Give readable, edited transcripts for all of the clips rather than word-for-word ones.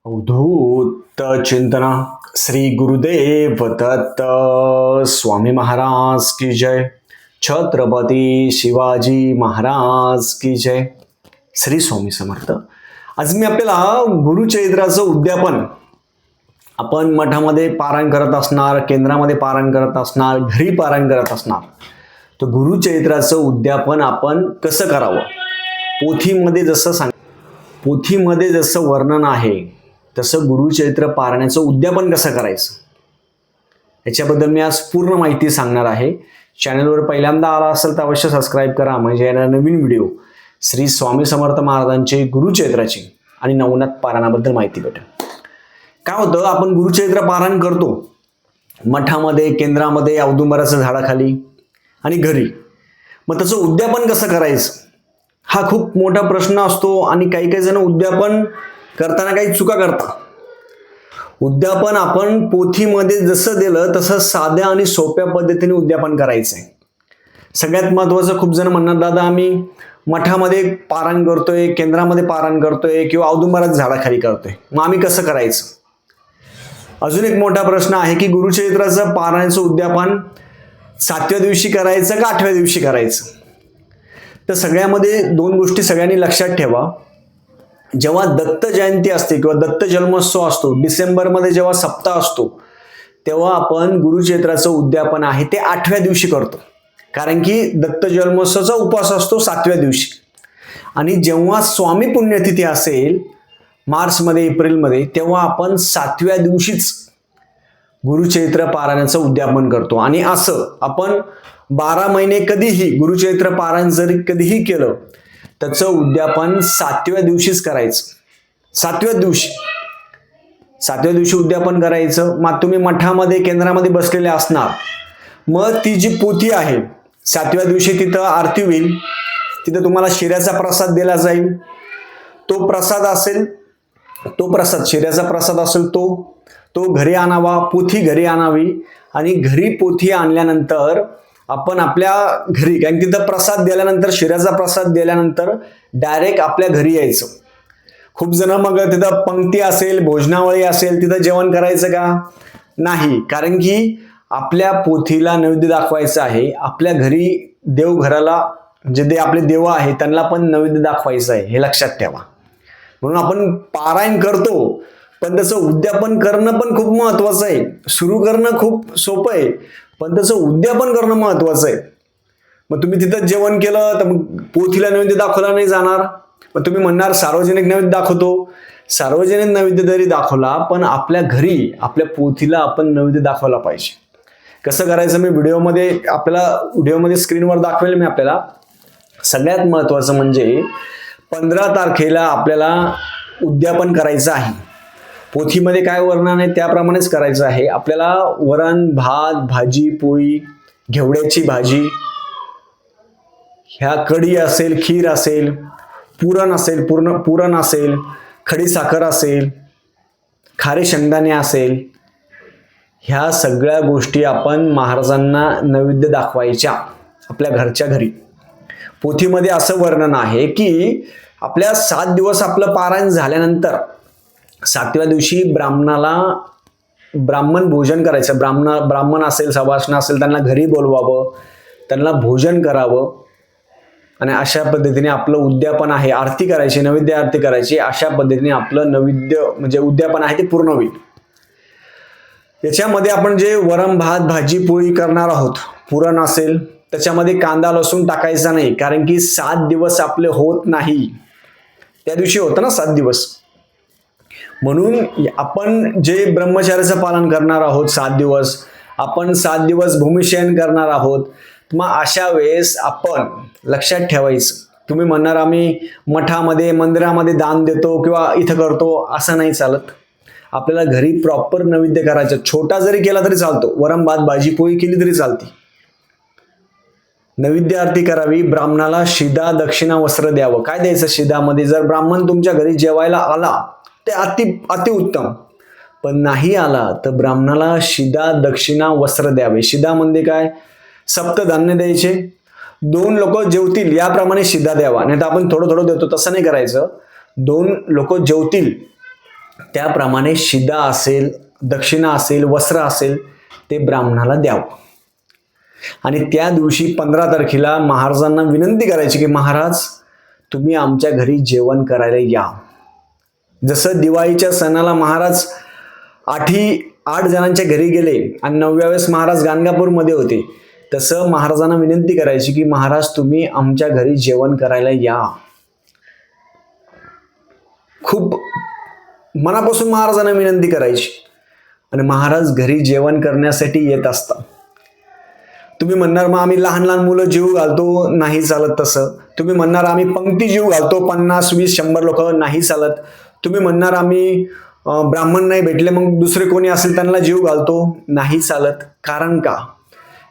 अवधूत चिंतना श्री गुरुदेव दत्त स्वामी महाराज की जय. छत्रपती शिवाजी महाराज की जय. श्री स्वामी समर्थ. आज मी आपल्याला गुरुचरित्राचं उद्यापन आपण मठामध्ये पारायण करत असणार, केंद्रामध्ये पारायण करत असणार, घरी पारायण करत असणार. तर गुरुचरित्राचं उद्यापन आपण कसं करावं, पोथीमध्ये जसं वर्णन आहे तसं गुरुचरित्र पारायणाचं उद्यापन कसं करायचं याच्याबद्दल मी आज पूर्ण माहिती सांगणार आहे. चॅनलवर पहिल्यांदा आला असेल तर अवश्य सबस्क्राईब करा, म्हणजे येणारा नवीन व्हिडिओ श्री स्वामी समर्थ महाराजांचे गुरुचरित्राची आणि नवनाथ पारायणाबद्दल माहिती भेटेल. काय होतं, आपण गुरुचरित्र पारायण करतो मठामध्ये, केंद्रामध्ये, औदुंबराच्या झाडाखाली आणि घरी. मग त्याचं उद्यापन कसं करायचं हा खूप मोठा प्रश्न असतो आणि काही जण उद्यापन करताना काही चुका करतात. उद्यापन आपण पोथीमध्ये जसं दिलं तसं साध्या आणि सोप्या पद्धतीने उद्यापन करायचं आहे. सगळ्यात महत्त्वाचं, खूप जण म्हणणार दादा आम्ही मठामध्ये पारायण करतोय, केंद्रामध्ये पारायण करतोय किंवा औदुंबराच्या झाडाखाली करतोय, मग आम्ही कसं करायचं. अजून एक मोठा प्रश्न आहे की गुरुचरित्राचं पारायणाचं उद्यापन 7व्या दिवशी करायचं का 8व्या दिवशी करायचं. तर सगळ्यामध्ये दोन गोष्टी सगळ्यांनी लक्षात ठेवा. जेव्हा दत्त जयंती असते किंवा दत्त जन्मोत्सव असतो, डिसेंबरमध्ये जेव्हा सप्ताह असतो, तेव्हा आपण गुरुचरित्राचं उद्यापन आहे ते 8व्या दिवशी करतो, कारण की दत्त जन्मोत्सवाचा उपवास असतो 7व्या दिवशी. आणि जेव्हा स्वामी पुण्यतिथी असेल मार्चमध्ये, एप्रिलमध्ये, तेव्हा आपण 7व्या दिवशीच गुरुचरित्र पारायणाचं उद्यापन करतो. आणि असं आपण 12 महिने कधीही गुरुचरित्र पारायण जरी कधीही केलं त्याचं उद्यापन 7व्या दिवशीच करायचं. 7व्या दिवशी उद्यापन करायचं. मग तुम्ही मठामध्ये, केंद्रामध्ये बसलेले असणार, मग ती जी पोथी आहे 7व्या दिवशी तिथं आरती होईल, तिथं तुम्हाला शिऱ्याचा प्रसाद दिला जाईल. तो प्रसाद असेल, शिऱ्याचा प्रसाद असेल तो घरी आणावा, पोथी घरी आणावी. आणि घरी पोथी आणल्यानंतर आपण आपल्या घरी, कारण तिथं प्रसाद दिल्यानंतर, शिऱ्याचा प्रसाद दिल्यानंतर डायरेक्ट आपल्या घरी यायचं. खूप जण मग तिथं पंक्ती असेल, भोजनावळी असेल, तिथं जेवण करायचं का नाही, कारण की आपल्या पोथीला नैवेद्य दाखवायचं आहे. आपल्या घरी देवघराला जे आपले देव आहे त्यांना पण नैवेद्य दाखवायचं आहे, हे लक्षात ठेवा. म्हणून आपण पारायण करतो, पण त्याचं उद्यापन करणं पण खूप महत्वाचं आहे. सुरू करणं खूप सोपं आहे, पण त्याचं उद्यापन करणं महत्वाचं आहे. मग तुम्ही तिथं जेवण केलं तर मग पोथीला नैवेद्य दाखवला नाही जाणार. मग तुम्ही म्हणणार सार्वजनिक नैवेद्य दाखवतो. सार्वजनिक नैवेद्य जरी दाखवला, पण आपल्या घरी आपल्या पोथीला आपण नैवेद्य दाखवला पाहिजे. कसं करायचं मी व्हिडिओमध्ये स्क्रीनवर दाखवेल मी आपल्याला. सगळ्यात महत्वाचं म्हणजे 15 तारखेला आपल्याला उद्यापन करायचं आहे. पोथीमध्ये काय वर्णन आहे त्याप्रमाणेच करायचं आहे. आपल्याला वरण, भात, भाजी, पोळी, घेवड्याची भाजी, ह्या कढी असेल, खीर असेल, पुरण असेल, खडी साखर असेल, खारे शेंगदाणे असेल, ह्या सगळ्या गोष्टी आपण महाराजांना नैवेद्य दाखवायच्या आपल्या घरच्या घरी. पोथीमध्ये असं वर्णन आहे की आपल्या 7 दिवस आपलं पारायण झाल्यानंतर 7व्या दिवशी ब्राह्मण भोजन करायचं. ब्राह्मण असेल, सवाष्ण असेल, त्यांना घरी बोलवावं, त्यांना भोजन करावं. आणि अशा पद्धतीने आपलं उद्यापन आहे, आरती करायची, नैवेद्य आरती करायची. अशा पद्धतीने आपलं नैवेद्य म्हणजे उद्यापन आहे ते पूर्ण होईल. याच्यामध्ये आपण जे वरण, भात, भाजी, पोळी करणार आहोत, पुरण असेल, त्याच्यामध्ये कांदा लसूण टाकायचा नाही, कारण की 7 दिवस आपले होत नाही. त्या दिवशी होतं ना 7 दिवस. म्हणून आपण जे ब्रह्मचर्याचं पालन करणार आहोत 7 दिवस, आपण 7 दिवस भूमिशयन करणार आहोत. मग अशा वेळेस आपण लक्षात ठेवायचं. तुम्ही म्हणणार आम्ही मठामध्ये, मंदिरामध्ये दान देतो किंवा इथं करतो, असं नाही चालत. आपल्याला घरी प्रॉपर नैवेद्य करायचं. छोटा जरी केला तरी चालतो, वरण, भात, भाजी, पोळी केली तरी चालते. नैवेद्य आरती करावी. ब्राह्मणाला शिदा, दक्षिणा, वस्त्र द्यावं. काय द्यायचं शिदामध्ये? जर ब्राह्मण तुमच्या घरी जेवायला आला ते अति उत्तम, पण नाही आला तर ब्राह्मणाला शिदा, दक्षिणा, वस्त्र द्यावे. शिदा म्हणजे काय? सप्तधान्य द्यायचे. 2 लोक जेवतील याप्रमाणे शिदा द्यावा. नाही तर आपण थोडं देतो, तसं नाही करायचं. 2 लोक जेवतील त्याप्रमाणे शिदा असेल, दक्षिणा असेल, वस्त्र असेल ते ब्राह्मणाला द्यावं. आणि त्या दिवशी 15 तारखेला महाराजांना विनंती करायची की महाराज तुम्ही आमच्या घरी जेवण करायला या. जसं दिवाळीच्या सणाला महाराज 8 जणांच्या घरी गेले आणि 9व्या वेळेस महाराज गाणगापूरमध्ये होते, तसं महाराजांना विनंती करायची की महाराज तुम्ही आमच्या घरी जेवण करायला या. खूप मनापासून महाराजांना विनंती करायची आणि महाराज घरी जेवण करण्यासाठी येत असतात. तुम्ही म्हणणार मग आम्ही लहान लहान मुलं जीव घालतो, नाही चालत तसं. तुम्ही म्हणणार आम्ही पंक्ती जीव घालतो, 50, 20, 100 लोक, नाही चालत. तुम्ही म्हणणार आम्ही ब्राह्मण नाही भेटले मग दुसरे कोणी असेल त्यांना जीव घालतो, नाही चालत. कारण का,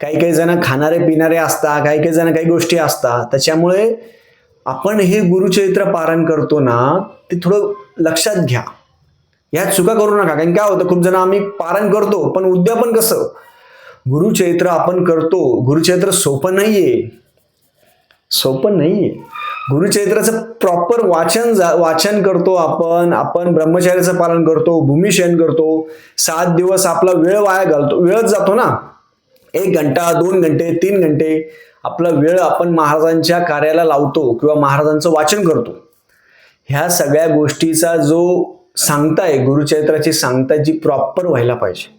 काही काही जण खाणारे पिणारे असतात, काही काही जण काही गोष्टी असतात. त्याच्यामुळे आपण हे गुरुचरित्र पारायण करतो ना, ते थोडं लक्षात घ्या, ह्या चुका करू नका. कारण काय होतं, खूप जण आम्ही पारायण करतो पण उद्यापन कसं, गुरुचरित्र आपण करतो. गुरुचरित्र सोपं नाहीये, सोपं नाहीये. गुरुचरित्राचं प्रॉपर वाचन करतो आपण ब्रह्मचार्याचं पालन करतो, भूमिशयन करतो, 7 दिवस आपला वेळ वाया घालतो, वेळच जातो ना. 1 घंटा, 2 घंटे, 3 घंटे आपला वेळ आपण महाराजांच्या कार्याला लावतो किंवा महाराजांचं वाचन करतो. ह्या सगळ्या गोष्टीचा जो सांगताय, गुरुचरित्राची सांगता जी प्रॉपर व्हायला पाहिजे.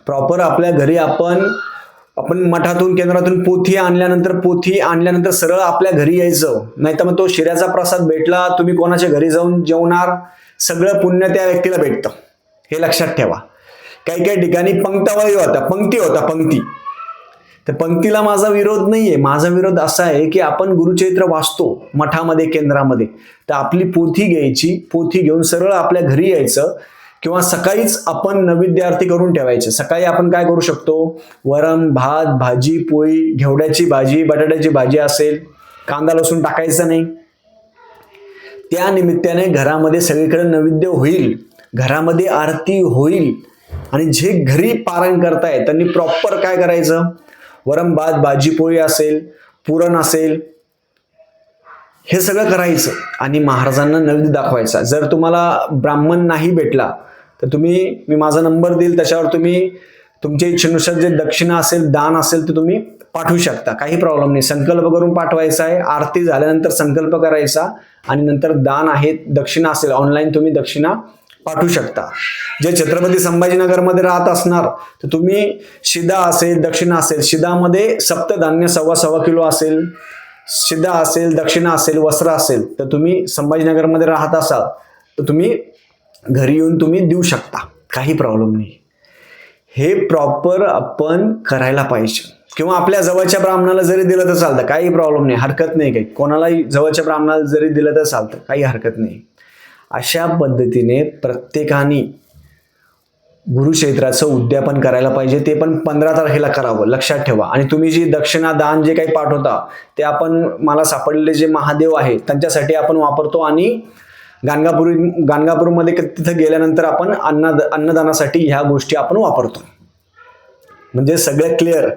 प्रॉपर आपल्या घरी आपण मठातून केंद्रातून पोथी आणल्यानंतर सरळ आपल्या घरी यायचं. नाही तर मग तो शिऱ्याचा प्रसाद भेटला, तुम्ही कोणाच्या घरी जाऊन जेवणार, सगळं पुण्य त्या व्यक्तीला भेटतं, हे लक्षात ठेवा. काही काही ठिकाणी पंक्ती होता. तर पंक्तीला माझा विरोध नाहीये. माझा विरोध असा आहे की आपण गुरुचरित्र वाचतो मठामध्ये, केंद्रामध्ये, तर आपली पोथी घ्यायची, पोथी घेऊन सरळ आपल्या घरी यायचं किंवा सकाळीच आपण नैवेद्य आरती करून ठेवायचे. सकाळी आपण काय करू शकतो, वरण, भात, भाजी, पोळी, घेवड्याची भाजी, बटाट्याची भाजी असेल, कांदा लसूण टाकायचं नाही. त्या निमित्ताने घरामध्ये सगळीकडे नैवेद्य होईल, घरामध्ये आरती होईल. आणि जे घरी पारायण करताय त्यांनी प्रॉपर काय करायचं, वरण, भात, भाजी, पोळी असेल, पुरण असेल, हे सगळं करायचं आणि महाराजांना नैवेद्य दाखवायचा. जर तुम्हाला ब्राह्मण नाही भेटला तर मी माझा नंबर देईल, त्याच्यावर तुम्ही तुमच्या इच्छेनुसार जे दक्षिणा असेल, दान असेल ते तुम्ही पाठवू शकता, काही प्रॉब्लेम नाही. संकल्प करून पाठवायचा आहे, आरती झाल्यानंतर संकल्प करायचा आणि नंतर दान आहे, दक्षिणा असेल, ऑनलाईन तुम्ही दक्षिणा पाठवू शकता. जे छत्रपती संभाजीनगरमध्ये राहत असणार तर तुम्ही शिदा असेल, दक्षिणा असेल, शिदामध्ये सप्तधान्य 1.25 किलो असेल, शिदा असेल, दक्षिणा असेल, वस्त्र असेल, तर तुम्ही संभाजीनगरमध्ये राहत असाल तर तुम्ही घरी येऊन तुम्ही देऊ शकता, काही प्रॉब्लेम नाही. हे प्रॉपर आपण करायला पाहिजे. किंवा आपल्या जवळच्या ब्राह्मणाला जरी दिलं तर चालतं, काही प्रॉब्लेम नाही, हरकत नाही. काही कोणालाही जवळच्या ब्राह्मणाला जरी दिलं तर चालतं, काही हरकत नाही. अशा पद्धतीने प्रत्येकाने गुरुचरित्राचं उद्यापन करायला पाहिजे. ते पण 15 तारखेला करावं, लक्षात ठेवा. आणि तुम्ही जी दक्षिणा, दान जे काही पाठवता ते आपण मला सापडलेले जे महादेव आहेत त्यांच्यासाठी आपण वापरतो. आणि गाणगापूरमध्ये तिथं गेल्यानंतर आपण अन्नदानासाठी ह्या गोष्टी आपण वापरतो. म्हणजे सगळं क्लिअर.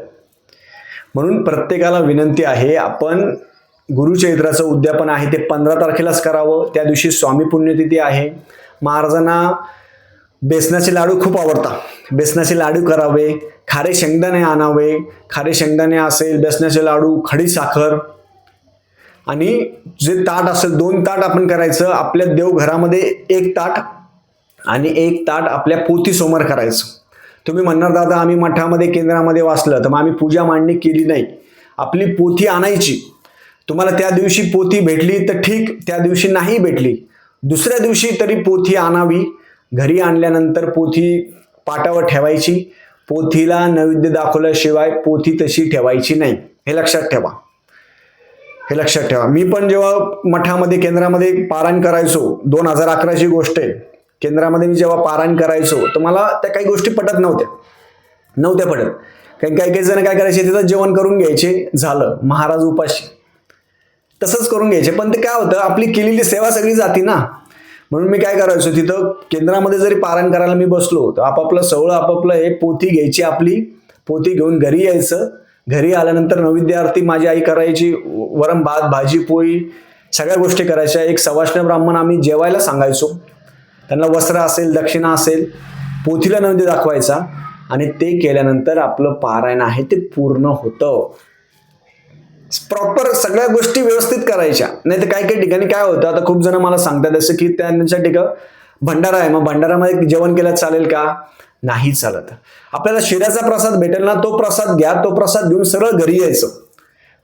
म्हणून प्रत्येकाला विनंती आहे, आपण गुरुचरित्राचं उद्यापन आहे ते 15 तारखेलाच करावं. त्या दिवशी स्वामी पुण्यतिथी आहे. महाराजांना बेसनाचे लाडू खूप आवडतात, बेसनाचे लाडू करावे, खारे शेंगदाणे आणावे, खारे शेंगदाणे असेल, बेसनाचे लाडू, खडी साखर. आणि जे ताट असेल 2 ताट आपण करायचं. आपल्या देवघरामध्ये 1 ताट आणि 1 ताट आपल्या पोथीसमोर करायचं. तुम्ही म्हणणार दादा आम्ही मठामध्ये, केंद्रामध्ये वाचलं तर मग आम्ही पूजा मांडणी केली नाही. आपली पोथी आणायची. तुम्हाला त्या दिवशी पोथी भेटली तर ठीक, त्या दिवशी नाही भेटली, दुसऱ्या दिवशी तरी पोथी आणावी. घरी आणल्यानंतर पोथी पाटावर ठेवायची. पोथीला नैवेद्य दाखवल्याशिवाय पोथी तशी ठेवायची नाही, हे लक्षात ठेवा, हे लक्षात ठेवा. मी पण जेव्हा मठामध्ये, केंद्रामध्ये पारायण करायचो, 2011ची गोष्ट आहे. केंद्रामध्ये मी जेव्हा पारायण करायचो तर मला त्या काही गोष्टी पटत नव्हत्या पटत. काही जण काय करायचे, तिथं जेवण करून घ्यायचे, झालं, महाराज उपाशी, तसंच करून घ्यायचे. पण ते काय होतं, आपली केलेली सेवा सगळी जाती ना. म्हणून मी काय करायचो, तिथं केंद्रामध्ये जरी पारायण करायला मी बसलो तर आपापलं हे पोथी घ्यायची, आपली पोथी घेऊन घरी यायचं. घरी आल्यानंतर नैवेद्य आरती माझी आई करायची, वरण, भात, भाजी, पोळी, सगळ्या गोष्टी करायच्या. एक सवाष्ण ब्राह्मण आम्ही जेवायला सांगायचो. त्यांना वस्त्र असेल, दक्षिणा असेल, पोथीला नैवेद्य दाखवायचा आणि ते केल्यानंतर आपलं पारायण आहे ते पूर्ण होतं. प्रॉपर सगळ्या गोष्टी व्यवस्थित करायच्या. नाही तर काही काही ठिकाणी काय होतं, आता खूप जण मला सांगतात जसं की त्यांच्या ठिकाणी भंडारा आहे, मग भंडारामध्ये जेवण केलं चालेल का? नाही चालत. आपल्याला शिऱ्याचा प्रसाद भेटेल ना, तो प्रसाद घ्या, तो प्रसाद घेऊन सरळ घरी यायचं.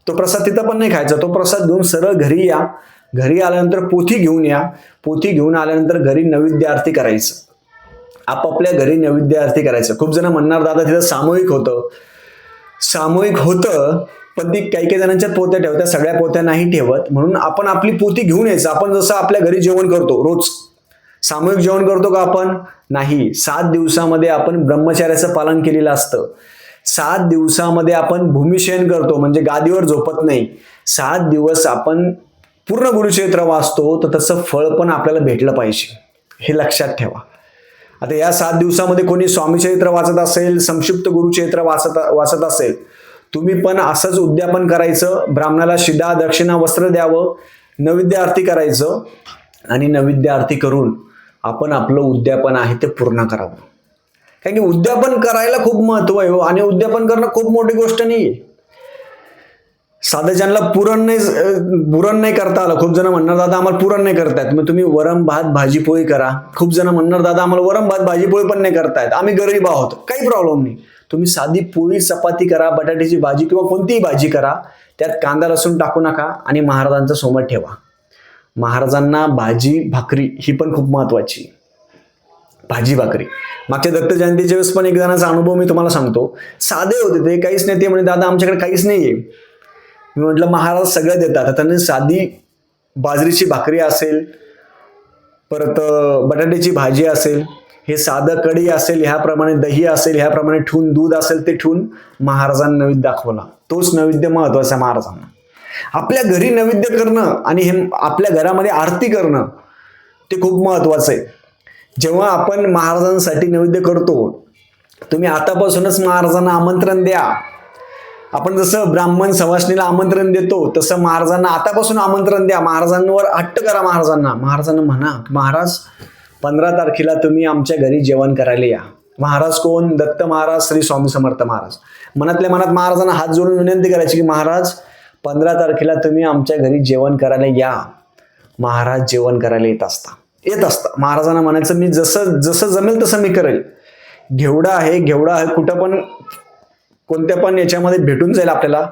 तो प्रसाद तिथं पण नाही खायचा, तो प्रसाद घेऊन सरळ घरी या. घरी आल्यानंतर पोथी घेऊन या. पोथी घेऊन आल्यानंतर घरी नैवेद्य आरती करायचं. आपापल्या घरी नैवेद्य आरती करायचं. खूप जण म्हणणार दादा तिथं सामूहिक होतं. सामूहिक होतं, पण ती काही काही जणांच्या पोत्या ठेवतात, सगळ्या पोत्या नाही ठेवत. म्हणून आपण आपली पोथी घेऊन यायचं. आपण जसं आपल्या घरी जेवण करतो रोज, सामूहिक जेवण करतो का आपण? नाही. 7 दिवसामध्ये आपण ब्रह्मचर्याचं पालन केलेलं असतं. 7 दिवसामध्ये आपण भूमिशयन करतो, म्हणजे गादीवर झोपत नाही. 7 दिवस आपण पूर्ण गुरुचरित्र वाचतो, तर तसं फळ पण आपल्याला भेटलं पाहिजे, हे लक्षात ठेवा. आता या 7 दिवसामध्ये कोणी स्वामीचरित्र वाचत असेल, संक्षिप्त गुरुचरित्र वाचत असेल, तुम्ही पण असंच उद्यापन करायचं. ब्राह्मणाला शिदा, दक्षिणा, वस्त्र द्यावं, नैवेद्य आरती करायचं आणि नैवेद्य आरती करून आपण आपलं उद्यापन आहे ते पूर्ण करावं. कारण की उद्यापन करायला खूप महत्व आहे आणि उद्यापन करणं खूप मोठी गोष्ट नाहीये. साधं ज्यांना पुरण नाही करता आलं, खूप जण म्हणणार दादा आम्हाला पुरण नाही करतायत, मग तुम्ही वरण भात भाजी पोळी करा. खूप जण म्हणणार दादा आम्हाला वरण भात भाजी पोळी पण नाही करतायत, आम्ही गरीब आहोत. काही प्रॉब्लेम नाही. तुम्ही साधी पोळी चपाती करा, बटाट्याची भाजी किंवा कोणतीही भाजी करा, त्यात कांदा लसूण टाकू नका आणि महाराजांच्या समोर ठेवा. महाराजांना भाजी भाकरी ही पण खूप महत्वाची. भाजी भाकरी मागच्या दत्त जयंतीच्या वेळेस पण एक जणांचा अनुभव मी तुम्हाला सांगतो. साधे होते ते, काहीच नाही. ते म्हणे दादा आमच्याकडे काहीच नाहीये. मी म्हटलं महाराज सगळं देतात. त्यांनी साधी बाजरीची भाकरी असेल, परत बटाट्याची भाजी असेल, हे साधं कढी असेल, ह्याप्रमाणे दही असेल, ह्याप्रमाणे ठेवून दूध असेल, ते ठेवून महाराजांना नैवेद्य दाखवला. तोच नैवेद्य महत्वाचा महाराजांना. आपल्या घरी नैवेद्य करणं आणि हे आपल्या घरामध्ये आरती करणं ते खूप महत्वाचं आहे. जेव्हा आपण महाराजांसाठी नैवेद्य करतो, तुम्ही आतापासूनच महाराजांना आमंत्रण द्या. आपण जसं ब्राह्मण सवासणीला आमंत्रण देतो, तसं महाराजांना आतापासून आमंत्रण द्या. महाराजांवर हट्ट करा. महाराजांना म्हणा, महाराज 15 तारखेला तुम्ही आमच्या घरी जेवण करायला या. महाराज कोण? दत्त महाराज, श्री स्वामी समर्थ महाराज. मनातल्या मनात महाराजांना हात जोडून विनंती करायची की महाराज 15 तारखेला तुम्ही आमच्या घरी जेवण करायला या. महाराज जेवण करायला येत असता. महाराजांना म्हणायचं मी जसं जमेल तसं मी करेल. घेवडा आहे कुठं पण कोणत्या पण याच्यामध्ये भेटून जाईल आपल्याला.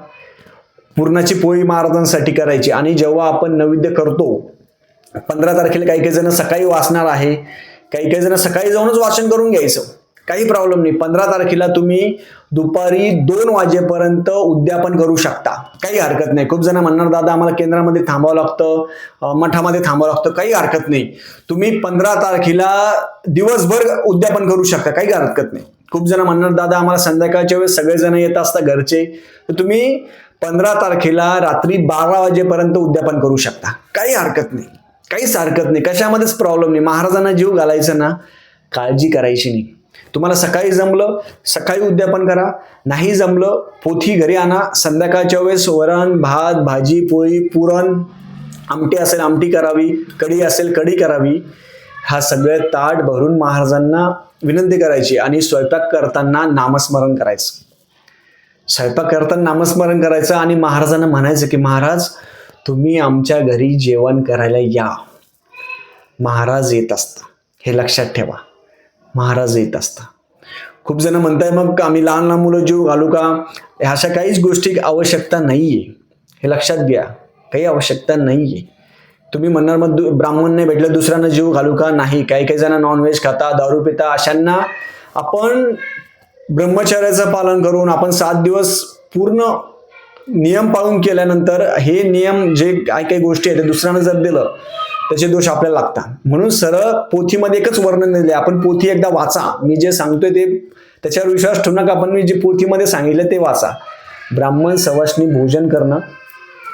पूर्णाची पोळी महाराजांसाठी करायची. आणि जेव्हा आपण नैवेद्य करतो 15 तारखेला काही जण सकाळी वाचणार आहे, काही जण सकाळी जाऊनच वाचन करून घ्यायचं, काही प्रॉब्लेम नाही. 15 तारखेला तुम्ही दुपारी 2 वाजेपर्यंत उद्यापन करू शकता, काही हरकत नाही. खूप जण म्हणणार दादा आम्हाला केंद्रामध्ये थांबावं लागतं, मठामध्ये थांबावं लागतं, काही हरकत नाही. तुम्ही 15 तारखेला दिवसभर उद्यापन करू शकता, काही हरकत नाही. खूप जण म्हणणार दादा आम्हाला संध्याकाळच्या वेळेस सगळेजण येत असतात घरचे, तर तुम्ही 15 तारखेला रात्री 12 वाजेपर्यंत उद्यापन करू शकता, काही हरकत नाही. काहीच हरकत नाही, कशामध्येच प्रॉब्लेम नाही. महाराजांना जीव घालायचं ना, काळजी करायची नाही. तुम्हाला सकाळी जमलं सकाळी उद्यापन करा, नाही जमलं पोथी घरी आणा. संध्याकाळच्या वेळेस वरण भात भाजी पोळी पुरण, आमटी असेल आमटी करावी, कढी असेल कढी करावी. हा सगळं ताट भरून महाराजांना विनंती करायची आणि स्वयंपाक करताना नामस्मरण करायचं. स्वयंपाक करताना नामस्मरण करायचं आणि महाराजांना म्हणायचं की महाराज तुम्ही आमच्या घरी जेवण करायला या. महाराज येत असता, हे लक्षात ठेवा. महाराज येत असता. खूप जण म्हणताय मग आम्ही लहान लहान मुलं जीव घालू का? अशा काहीच गोष्टी आवश्यकता नाहीये, हे लक्षात घ्या. काही आवश्यकता नाहीये. तुम्ही म्हणणार मग ब्राह्मण नाही भेटलं दुसऱ्यांना जीव घालू का? नाही. काही जण नॉनव्हेज खाता, दारू पिता, अशांना आपण ब्रह्मचर्याचं पालन करून आपण 7 दिवस पूर्ण नियम पाळून केल्यानंतर हे नियम जे काही गोष्टी आहेत ते दुसऱ्यानं जर दिलं त्याचे दोष आपल्याला लागतात. म्हणून सरळ पोथीमध्ये एकच वर्णन दिले. आपण पोथी एकदा वाचा. मी जे सांगतोय ते त्याच्यावर विश्वास ठेवू नका, पण मी जे पोथीमध्ये सांगितलं ते वाचा. ब्राह्मण सवाष्णी भोजन करणं,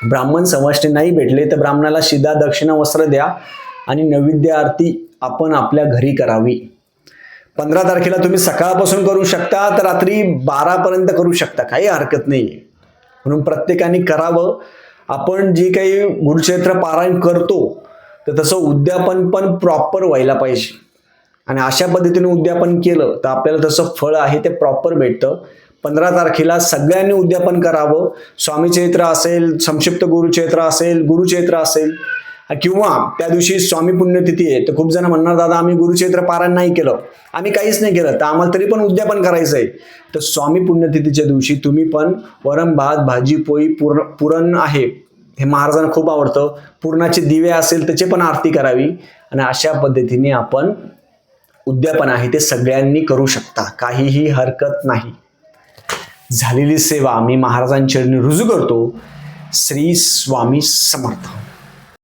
ब्राह्मण सवाष्णी नाही भेटले तर ब्राह्मणाला शिदा दक्षिणा वस्त्र द्या आणि नैवेद्य आरती आपण आपल्या घरी करावी. 15 तारखेला तुम्ही सकाळपासून करू शकता तर रात्री 12 पर्यंत करू शकता, काही हरकत नाही. म्हणून प्रत्येकाने करावं. आपण जे काही गुरुचरित्र पारायण करतो तर तसं उद्यापन पण प्रॉपर व्हायला पाहिजे. आणि अशा पद्धतीने उद्यापन केलं तर आपल्याला तसं फळ आहे ते प्रॉपर भेटतं. 15 तारखेला सगळ्यांनी उद्यापन करावं. स्वामी चैत्र असेल, संक्षिप्त गुरुचैत्र असेल, गुरुचैत्र असेल, किंवा त्या दिवशी स्वामी पुण्यतिथी आहे, तर खूप जण म्हणणार दादा आम्ही गुरुचैत्र पारायण नाही केलं, आम्ही काहीच नाही केलं, तर आम्हाला तरी पण उद्यापन करायचं आहे. तर स्वामी पुण्यतिथीच्या दिवशी तुम्ही पण वरण भात, भाजी पोळी, पुरण आहे हे महाराजांना खूप आवडतं, पुरणाचे दिवे असेल त्याची पण आरती करावी. आणि अशा पद्धतीने आपण उद्यापन आहे ते सगळ्यांनी करू शकता, काहीही हरकत नाही. झालेली सेवा मी महाराजांचरणी रुजू करतो. श्री स्वामी समर्थ.